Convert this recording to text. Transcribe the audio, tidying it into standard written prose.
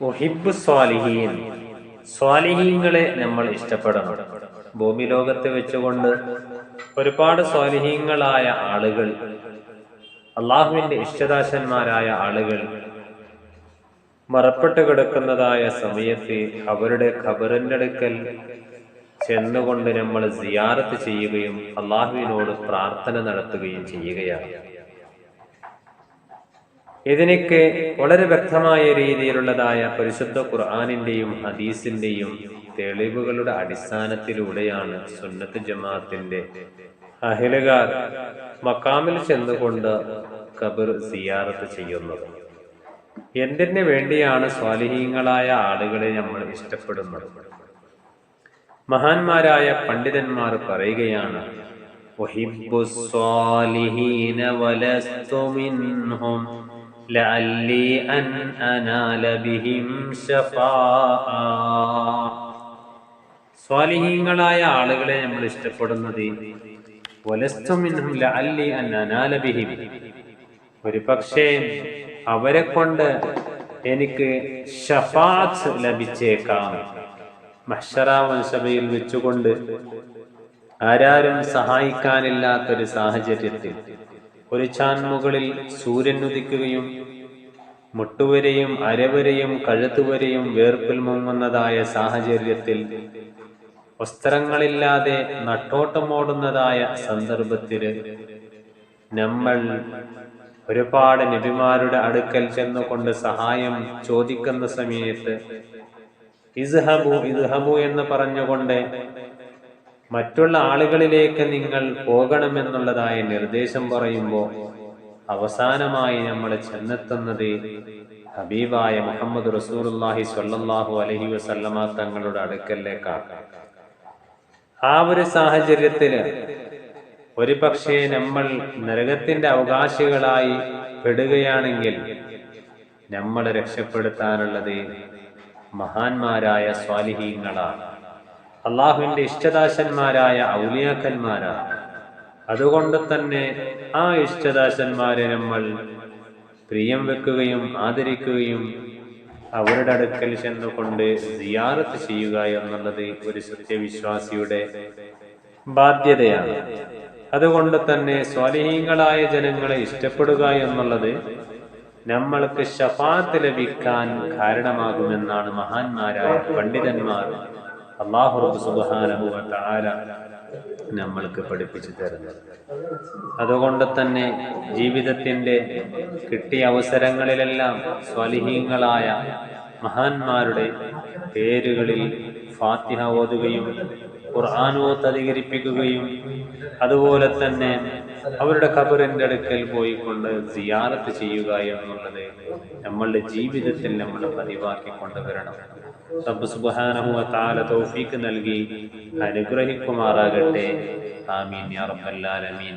ഉഹിബ്ബു സ്വാലിഹീൻ, സ്വാലിഹീങ്ങളെ നമ്മൾ ഇഷ്ടപ്പെടണം. ഭൂമി ലോകത്ത് വെച്ചുകൊണ്ട് ഒരുപാട് സ്വാലിഹീങ്ങളായ ആളുകൾ, അള്ളാഹുവിന്റെ ഇഷ്ടദാസന്മാരായ ആളുകൾ മറപ്പെട്ട് കിടക്കുന്നതായ സമയത്ത് അവരുടെ ഖബറിന്റെ അടുക്കൽ ചെന്നുകൊണ്ട് നമ്മൾ സിയാറത്ത് ചെയ്യുകയും അള്ളാഹുവിനോട് പ്രാർത്ഥന നടത്തുകയും ചെയ്യുകയാണ്. ഇതിനൊക്കെ വളരെ വ്യക്തമായ രീതിയിലുള്ളതായ പരിശുദ്ധ ഖുർആനിന്റെയും ഹദീസിന്റെയും തെളിവുകളുടെ അടിസ്ഥാനത്തിലൂടെയാണ് സുന്നത്ത് ജമാഅത്തിന്റെ അഹ്ലുകാർ മക്കാമിൽ ചെന്നുകൊണ്ട് ഖബർ സിയാറത്ത് ചെയ്യുന്നത്. എന്തിനു വേണ്ടിയാണ് സ്വാലിഹീങ്ങളായ ആളുകളെ നമ്മൾ ഇഷ്ടപ്പെടുന്നത്? മഹാന്മാരായ പണ്ഡിതന്മാർ പറയുകയാണ്, ഉഹിബ്ബു സ്വാലിഹീന വലസ്തു മിൻഹും ലഅല്ലി അൻ അനാല ബിഹിം ശഫാഅ. സ്വാലിഹീങ്ങളായ ആളുകളെ നമ്മൾ ഇഷ്ടപ്പെടുന്നത് വലസ്തു മിൻഹും ലഅല്ലി അൻ അനാല ബിഹിം, ഒരു പക്ഷേ അവരെ കൊണ്ട് എനിക്ക് ശഫാഅത്ത് ലഭിച്ചേക്കാം. മഹ്ശറാ സഭയിൽ വെച്ചുകൊണ്ട് ആരാരും സഹായിക്കാനില്ലാത്തൊരു സാഹചര്യത്തിൽ ഒരു ചാൻമുകളിൽ സൂര്യൻ ഉദിക്കുകയും മുട്ടുവരെയും അരവരെയും കഴുത്തുവരെയും വേർപ്പിൽ മുങ്ങുന്നതായ സാഹചര്യത്തിൽ വസ്ത്രങ്ങളില്ലാതെ നട്ടോട്ടമോടുന്നതായ സന്ദർഭത്തില് നമ്മൾ ഒരുപാട് നബിമാരുടെ അടുക്കൽ ചെന്നുകൊണ്ട് സഹായം ചോദിക്കുന്ന സമയത്ത് ഇസ്ഹബു ഇസ്ഹബു എന്ന് പറഞ്ഞുകൊണ്ട് മറ്റുള്ള ആളുകളിലേക്ക് നിങ്ങൾ പോകണമെന്നുള്ളതായ നിർദ്ദേശം പറയുമ്പോൾ അവസാനമായി നമ്മൾ ചെന്നെത്തുന്നത് ഹബീബായ മുഹമ്മദ് റസൂലുള്ളാഹി സ്വല്ലല്ലാഹു അലൈഹി വസല്ലമ തങ്ങളുടെ അടുക്കലേക്കാണ്. ആ ഒരു സാഹചര്യത്തില് ഒരു പക്ഷേ നമ്മൾ നരകത്തിന്റെ അവകാശികളായി പെടുകയാണെങ്കിൽ നമ്മളെ രക്ഷപ്പെടുത്താനുള്ളത് മഹാന്മാരായ സ്വാലിഹീങ്ങളാണ്, അള്ളാഹുവിന്റെ ഇഷ്ടദാസന്മാരായ ഔലിയാക്കന്മാരാണ്. അതുകൊണ്ട് തന്നെ ആ ഇഷ്ടദാസന്മാരെ നമ്മൾ പ്രിയം വെക്കുകയും ആദരിക്കുകയും അവരുടെ അടുക്കൽ ചെന്നുകൊണ്ട് സിയാറത്ത് ചെയ്യുക എന്നുള്ളത് ഒരു സത്യവിശ്വാസിയുടെ ബാധ്യതയാണ്. അതുകൊണ്ട് തന്നെ സ്വാലിഹീങ്ങളായ ജനങ്ങളെ ഇഷ്ടപ്പെടുക എന്നുള്ളത് നമ്മൾക്ക് ശഫാഅത്ത് ലഭിക്കാൻ കാരണമാകുമെന്നാണ് മഹാന്മാരായ പണ്ഡിതന്മാർ അല്ലാഹു റബ്ബ് സുബ്ഹാനഹു വ തആല നമ്മൾക്ക് പഠിപ്പിച്ചു തരുന്നത്. അതുകൊണ്ട് തന്നെ ജീവിതത്തിന്റെ കിട്ടിയ അവസരങ്ങളിലെല്ലാം സ്വാലിഹീങ്ങളായ മഹാന്മാരുടെ പേരുകളിൽ ഫാത്തിഹ ഓതുകയും ഖുർആൻ ഓത്ത് അധികരിപ്പിക്കുകയും അതുപോലെ തന്നെ അവരുടെ ഖബറിന്റെ അടുക്കൽ പോയിക്കൊണ്ട് സിയാറത്ത് ചെയ്യുക എന്നുള്ളത് നമ്മളുടെ ജീവിതത്തിൽ നമ്മൾ പതിവാക്കി കൊണ്ടുവരണം. റബ്ബ് സുബ്ഹാനഹു വ തആല തൗഫീഖ് നൽകി അനുഗ്രഹിക്കുമാറാകട്ടെ. ആമീൻ യാ റബ്ബൽ ആലമീൻ.